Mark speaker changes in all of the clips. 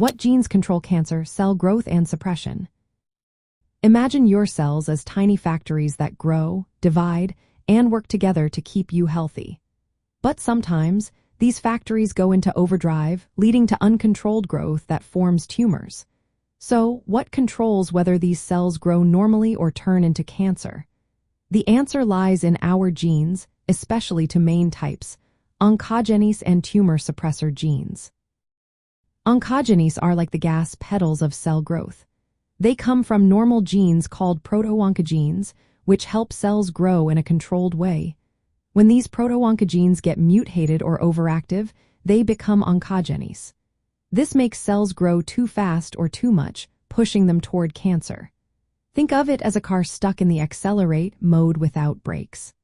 Speaker 1: What genes control cancer cell growth and suppression? Imagine your cells as tiny factories that grow, divide, and work together to keep you healthy. But sometimes, these factories go into overdrive, leading to uncontrolled growth that forms tumors. So, what controls whether these cells grow normally or turn into cancer? The answer lies in our genes, especially two main types, oncogenes and tumor suppressor genes. Oncogenes are like the gas pedals of cell growth. They come from normal genes called proto-oncogenes, which help cells grow in a controlled way. When these proto-oncogenes get mutated or overactive, they become oncogenes. This makes cells grow too fast or too much, pushing them toward cancer. Think of it as a car stuck in the accelerate mode without brakes.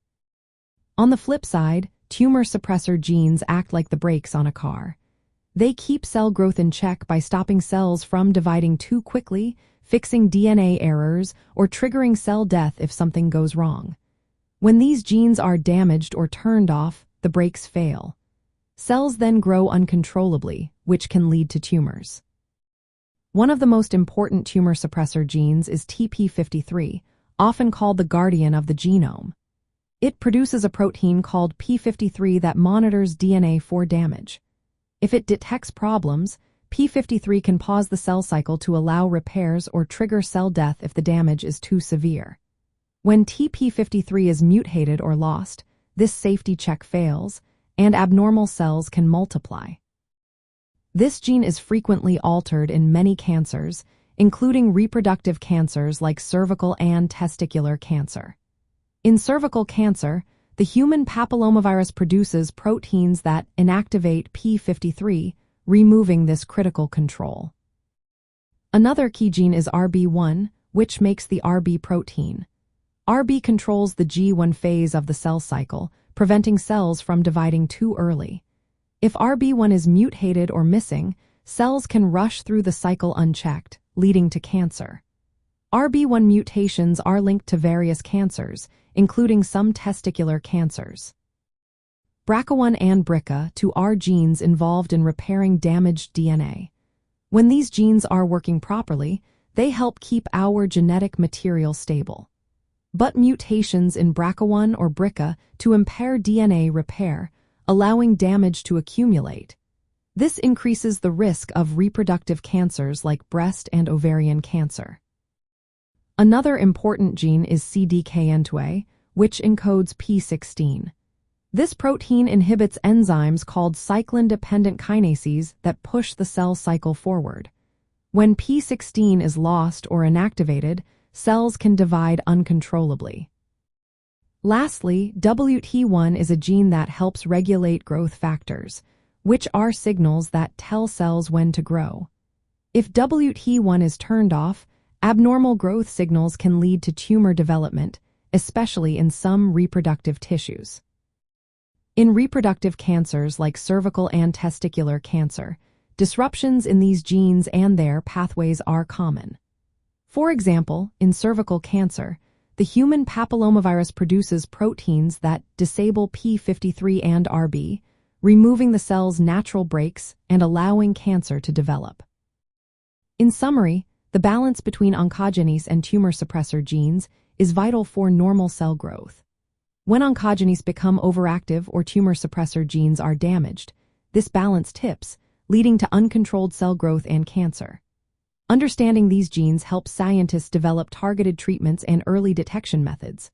Speaker 1: On the flip side, tumor suppressor genes act like the brakes on a car. They keep cell growth in check by stopping cells from dividing too quickly, fixing DNA errors, or triggering cell death if something goes wrong. When these genes are damaged or turned off, the brakes fail. Cells then grow uncontrollably, which can lead to tumors. One of the most important tumor suppressor genes is TP53, often called the guardian of the genome. It produces a protein called p53 that monitors DNA for damage. If it detects problems, p53 can pause the cell cycle to allow repairs or trigger cell death if the damage is too severe. When TP53 is mutated or lost, this safety check fails, and abnormal cells can multiply. This gene is frequently altered in many cancers, including reproductive cancers like cervical and testicular cancer. In cervical cancer, the human papillomavirus produces proteins that inactivate p53, removing this critical control. Another key gene is RB1, which makes the RB protein. RB controls the G1 phase of the cell cycle, preventing cells from dividing too early. If RB1 is mutated or missing, cells can rush through the cycle unchecked, leading to cancer. RB1 mutations are linked to various cancers, including some testicular cancers. BRCA1 and BRCA2 are genes involved in repairing damaged DNA. When these genes are working properly, they help keep our genetic material stable. But mutations in BRCA1 or BRCA2 impair DNA repair, allowing damage to accumulate. This increases the risk of reproductive cancers like breast and ovarian cancer. Another important gene is CDKN2A, which encodes P16. This protein inhibits enzymes called cyclin-dependent kinases that push the cell cycle forward. When P16 is lost or inactivated, cells can divide uncontrollably. Lastly, WT1 is a gene that helps regulate growth factors, which are signals that tell cells when to grow. If WT1 is turned off, abnormal growth signals can lead to tumor development, especially in some reproductive tissues. In reproductive cancers like cervical and testicular cancer, disruptions in these genes and their pathways are common. For example, in cervical cancer, the human papillomavirus produces proteins that disable p53 and RB, removing the cell's natural brakes and allowing cancer to develop. In summary, the balance between oncogenes and tumor suppressor genes is vital for normal cell growth. When oncogenes become overactive or tumor suppressor genes are damaged, this balance tips, leading to uncontrolled cell growth and cancer. Understanding these genes helps scientists develop targeted treatments and early detection methods.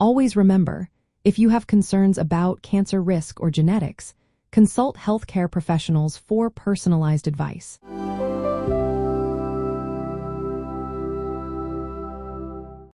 Speaker 1: Always remember, if you have concerns about cancer risk or genetics, consult healthcare professionals for personalized advice.